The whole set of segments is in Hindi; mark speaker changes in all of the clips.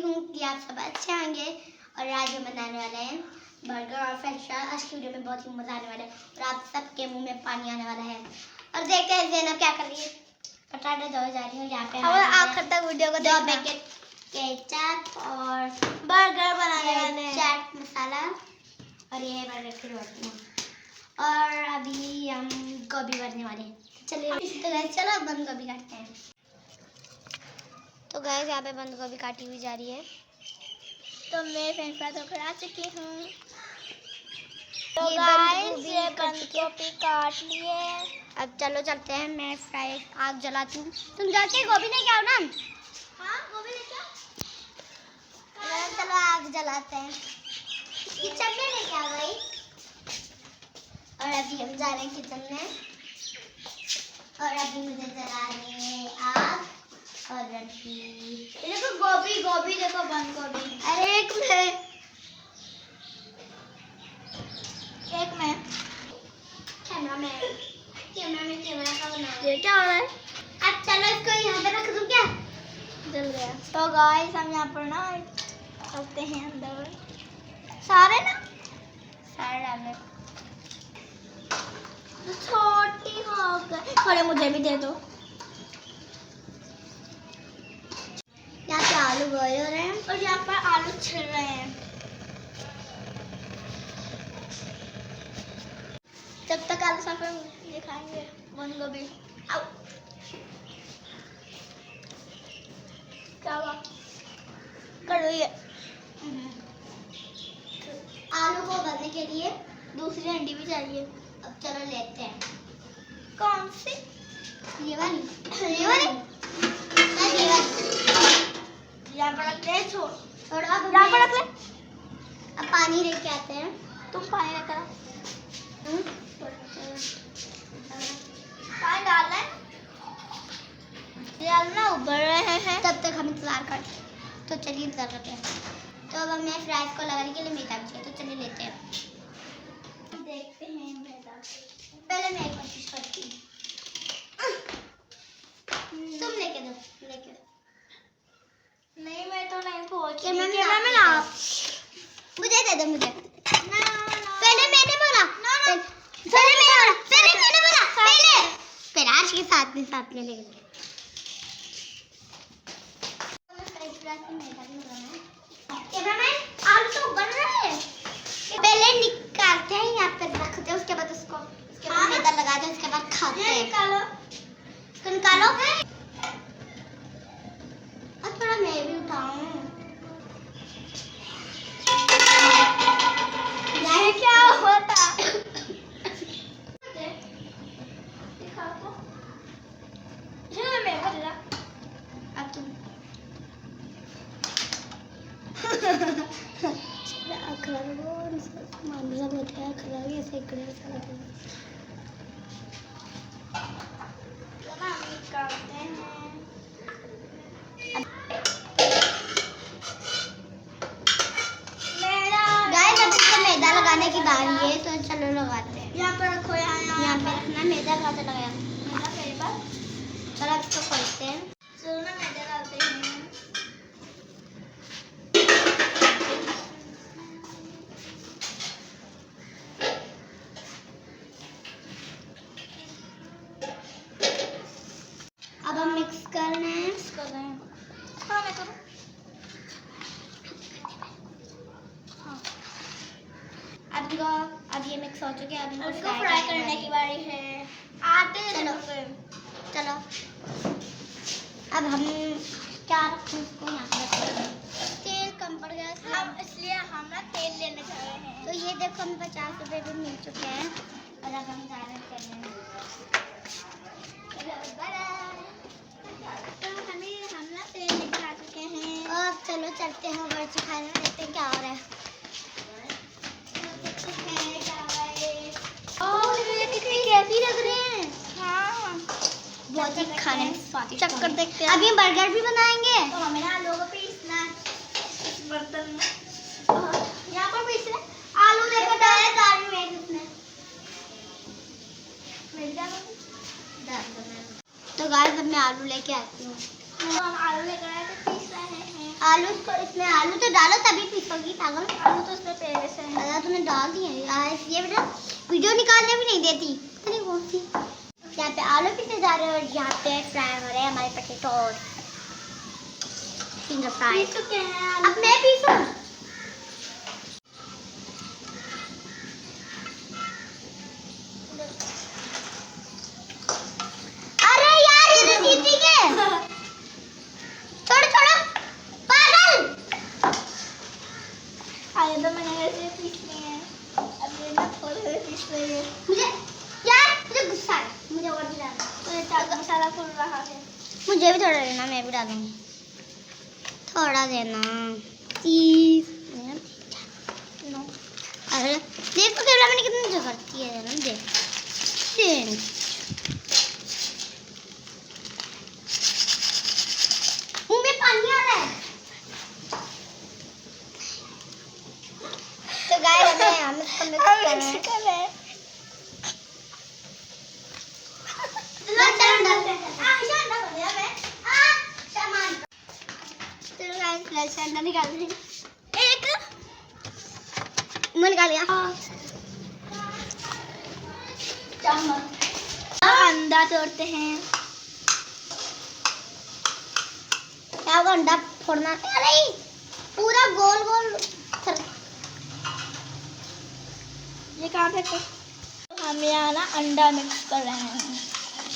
Speaker 1: हूँ कि आप सब अच्छे होंगे। और आज हम बनाने वाले हैं बर्गर और फ्रेंच फ्राइज। आज की वीडियो में बहुत ही मजा आने वाला है और आप सबके मुंह में पानी आने वाला है। और देखते हैं ज़ैनब क्या कर रही है। पटाटे धोए जा रही हूँ। यहाँ पे
Speaker 2: आखिर तक वीडियो को
Speaker 1: 2 पैकेट केचप और
Speaker 2: बर्गर बनाने वाले हैं।
Speaker 1: चाट मसाला और ये बर्गर की रोटी। और अभी हम गोभी भरने वाले हैं। चलिए तो गाइस चलो बंद गोभी काटते हैं। तो गाइस यहाँ पे बंद गोभी काटी हुई जा रही है।
Speaker 2: तो मैं फ्रेंच फ्राइज होकर आ चुकी हूँ।
Speaker 1: तो
Speaker 2: तो गाइस ये बंद गोभी काट लिए।
Speaker 1: अब चलो चलते हैं। मैं फ्राई आग जलाती हूँ। तुम जाके गोभी लेके आओ ना।
Speaker 2: हाँ गोभी लेके आओ।
Speaker 1: चलो आग जलाते हैं। किचन में लेके आ गई। और अभी हम जा रहे हैं किचन में। और अभी मुझे जलानी है आग। और अभी
Speaker 2: देखो गोभी गोभी देखो बंद गोभी।
Speaker 1: अरे एक मिनट कैमरा में कैमरा का बना।
Speaker 2: ये क्या हो रहा है?
Speaker 1: अब चलो इसको यहाँ पे रख दूँ क्या?
Speaker 2: जल गया। तो गाइस हम यहाँ पर ना रखते हैं अंदर सारे
Speaker 1: डाले।
Speaker 2: छोटी हो गई। थोड़े मुझे भी दे दो।
Speaker 1: यहाँ पे आलू बॉयल हो रहे हैं
Speaker 2: और यहाँ पर आलू छिल रहे हैं। जब तक आलू साफ ये खाएंगे बंद गोभी। क्या हुआ? कर रही है।
Speaker 1: आलू को उबालने के लिए
Speaker 2: दूसरी अंडी भी चाहिए।
Speaker 1: अब चलो लेते हैं।
Speaker 2: कौन सी?
Speaker 1: ये वाली
Speaker 2: ये वाली?
Speaker 1: नहीं, ये वाली।
Speaker 2: यहाँ पर रखते हैं। छोड़
Speaker 1: थोड़ा अब
Speaker 2: यहाँ पर रख ले।
Speaker 1: अब पानी लेके आते हैं।
Speaker 2: तुम पानी लेकर आओ। पानी डालना है। ये आलू ना उबल रहे हैं।
Speaker 1: तब तक हम इंतजार करते हैं। तो चलिए इंतजार करते हैं। तो अब हमें फ्राइज को लगाने के लिए मैदा चाहिए। तो चलिए लेते हैं।
Speaker 2: देखते हैं मैदा।
Speaker 1: पहले मैं एक कोशिश करती हूँ। तुम लेके दो।
Speaker 2: नहीं मैं तो नहीं पहुंची।
Speaker 1: कैमरा में ना मुझे दे दो। मुझे पहले मैंने बोला। पहले आज के साथ में लेके दो। कैमरामैन आलू तो उबल रहे हैं। पहले निकालते हैं यहाँ पे रखते हैं। उसके बाद उसको मैदा लगाते हैं। उसके बाद खाते हैं। निकालो और थोड़ा मैं भी उठाऊं।
Speaker 2: ये क्या होता?
Speaker 1: अब तुम
Speaker 2: करते हैं।
Speaker 1: मैदा लगाने की बारी है। तो चलो लगाते हैं।
Speaker 2: यहाँ पर रखो।
Speaker 1: यहाँ पे रखना मैदा। कहाँ से लगाया?
Speaker 2: मैदा मेरे पास।
Speaker 1: चलो अब इसको खोलते हैं।
Speaker 2: चलो ना मैदा डालते हैं।
Speaker 1: अब हम मिक्स कर रहे हैं।
Speaker 2: हाँ मैं करूँ।
Speaker 1: अब ये मिक्स हो चुके हैं। अब
Speaker 2: इसको फ्राई करने की बारी है। आटे
Speaker 1: चलो अब हम क्या रखें इसको? यहाँ पे रखते हैं। तेल कम पड़ गया था।
Speaker 2: हम इसलिए हम ना तेल लेने जा रहे हैं।
Speaker 1: तो ये देखो हमें 50 रुपए भी मिल चुके हैं। और अब हम जा रहे हैं।
Speaker 2: तो हम ना तेल लेकर आ चुके हैं।
Speaker 1: और चलो चलते हैं वर्ची खाने। देखते हैं क्या हो रहा है। कैसी लग रहे हैं?
Speaker 2: हाँ
Speaker 1: बहुत ही खाने में स्वादिष्ट।
Speaker 2: चक्कर देखते हैं।
Speaker 1: अभी बर्गर भी बनाएंगे।
Speaker 2: तो हमें ना आलू को पीसना है इस बर्तन में। यहाँ पर पीसना आलू लेकर डाले दाल में इसमें मिल जाएगा।
Speaker 1: तो गाइस अब मैं आलू लेके आती हूँ।
Speaker 2: हम आलू लेकर आए तो पीस रहे हैं।
Speaker 1: आलू तो इसमें आलू तो डालो तभी पीसोगी पागल।
Speaker 2: आलू तो उसमें पहले से है।
Speaker 1: अगर तूने डाल दिए यार ये बेटा वीडियो निकालने भी नहीं देती अरे कौन सी। यहाँ पे आलू पीसे जा रहे हैं और यहाँ पे फ्राई हो रहे हैं हमारे पोटैटो फिंगर फ्राई।
Speaker 2: पीस चुके हैं
Speaker 1: अब मैं पीसूं। अरे यार ये तो चीटिंग है। छोड़ो छोड़ो पागल।
Speaker 2: आगे तो मैंने ऐसे पीसने हैं। अब ये ना थोड़े पीस रहे हैं।
Speaker 1: मुझे यार मुझे गुस्सा है मुझे और भी डालना।
Speaker 2: तो चाट मसाला फूल रहा है।
Speaker 1: मुझे भी थोड़ा देना मैं भी डालूंगी थोड़ा देना प्लीज।
Speaker 2: नो
Speaker 1: अरे देख तो कैमरा मैंने कितनी जो करती है ना देख मुंह में पानी आ रहा है। तो गाइस हम इसको मिक्स कर रहे हैं। अंडा निकाल रही एक मैं निकाल लिया।
Speaker 2: अंडा तोड़ते हैं।
Speaker 1: क्या होगा अंडा फोड़ना अरे पूरा गोल गोल
Speaker 2: ये कहाँ पे हम यहाँ ना अंडा मिक्स कर रहे हैं।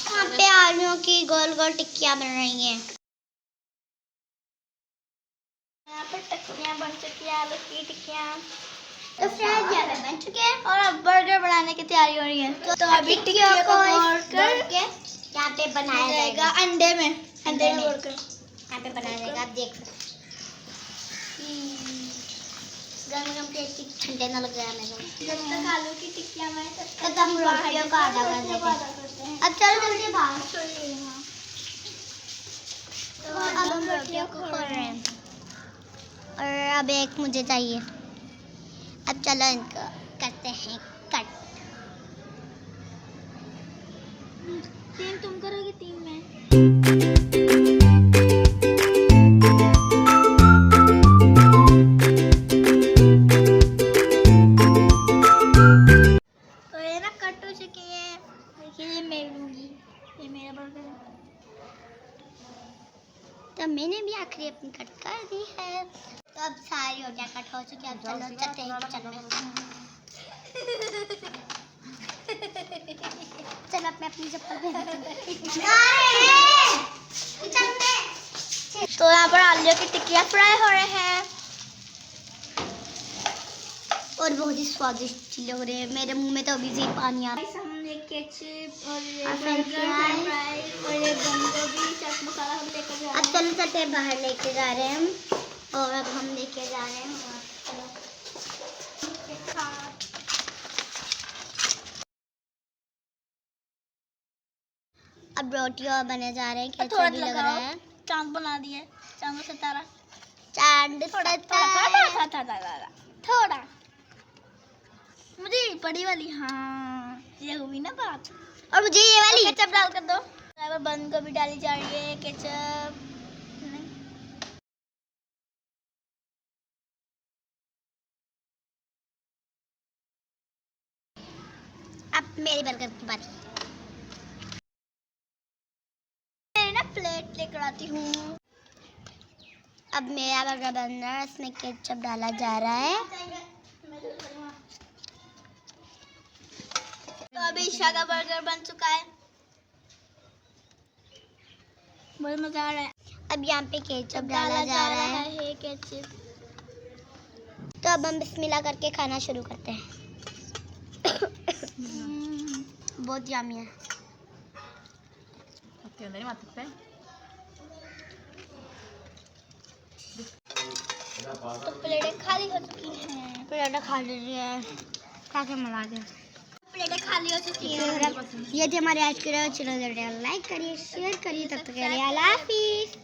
Speaker 1: यहाँ पे आलूओं की गोल गोल टिक्कियाँ बन रही हैं।
Speaker 2: यहाँ पर टिक्कियाँ बन चुकी हैं आलू की टिक्कियाँ।
Speaker 1: तो फ्राइज यहाँ पे बन चुके हैं
Speaker 2: और अब बर्गर बनाने की तैयारी हो रही है। तो अभी टिक्कियों को
Speaker 1: भर के यहाँ पे बनाया जाएगा
Speaker 2: अंडे में
Speaker 1: अंडे में।
Speaker 2: भरकर
Speaker 1: यहाँ पे बनाया जाएगा आप देख सकते गरम गरम टेस्टी ठंडे ना लग जाए हमें।
Speaker 2: जब तक आलू की टिक्कियाँ में
Speaker 1: तब हम रोटियों को आधा कर देते हैं। अब चलो जल्दी बाहर। तो अब हम रोटियों को खोल रहे हैं और अब एक मुझे चाहिए। अब चलो इनको करते हैं कट।
Speaker 2: 3 तुम करोगी 3 मैं। तो ये ना कट हो चुकी है। देखिए ये मैं लूंगी। ये मेरा बर्गर है।
Speaker 1: तो मैंने भी आखिरी अपनी कट कर दी है। तो अब सारी रोटियां कट हो चुकी है। अब चलो चलते हैं किचन में। चलो मैं अपनी चप्पल किचन में।
Speaker 2: तो यहाँ पर आलू की टिक्कियाँ फ्राई हो रहे हैं
Speaker 1: और बहुत ही स्वादिष्ट लग रहे हैं। मेरे मुंह में तो अभी से पानी आ रहा है।
Speaker 2: हम ये केचप और ये
Speaker 1: और
Speaker 2: बर्गर
Speaker 1: फ्रेंच
Speaker 2: फ्राई और ये बंद गोभी चाट मसाला हम लेकर जा
Speaker 1: अब चलो चलते हैं बाहर लेके जा रहे हैं हम। और अब हम लेके जा रहे हैं चलो। अब रोटी और बने जा रहे हैं।
Speaker 2: थोड़ा
Speaker 1: केचप भी लग रहा है।
Speaker 2: चांद बना दिए। चांद सितारा
Speaker 1: चांद
Speaker 2: थोड़ा
Speaker 1: सितारा।
Speaker 2: थोड़ा मुझे बड़ी वाली। हाँ ये हुई ना बात।
Speaker 1: और मुझे ये वाली
Speaker 2: केचप डाल कर दो। यहाँ पर बंद गोभी डाली जा रही है। केचप
Speaker 1: अब मेरी बर्गर की बारी।
Speaker 2: मेरी ना प्लेट लेकर आती हूँ।
Speaker 1: अब मेरा बर्गर बन रहा है। इसमें केचप डाला जा रहा है।
Speaker 2: तो अभी ईशा का बर्गर बन चुका है। बहुत मजा आ रहा है।
Speaker 1: अब यहाँ पे केचप डाला जा रहा है।
Speaker 2: केचप।
Speaker 1: तो अब हम बिस्मिल्लाह करके खाना शुरू करते हैं। बहुत यम्मी है।
Speaker 2: तो प्लेटें खाली हो चुकी हैं।
Speaker 1: प्लेटें खा लीजिए। खा के मजा दे।
Speaker 2: प्लेटें खाली हो चुकी हैं।
Speaker 1: ये थे हमारे आज के चलो लाइक करिए शेयर करिए। तब तक के लिए अल्लाह हाफिज़।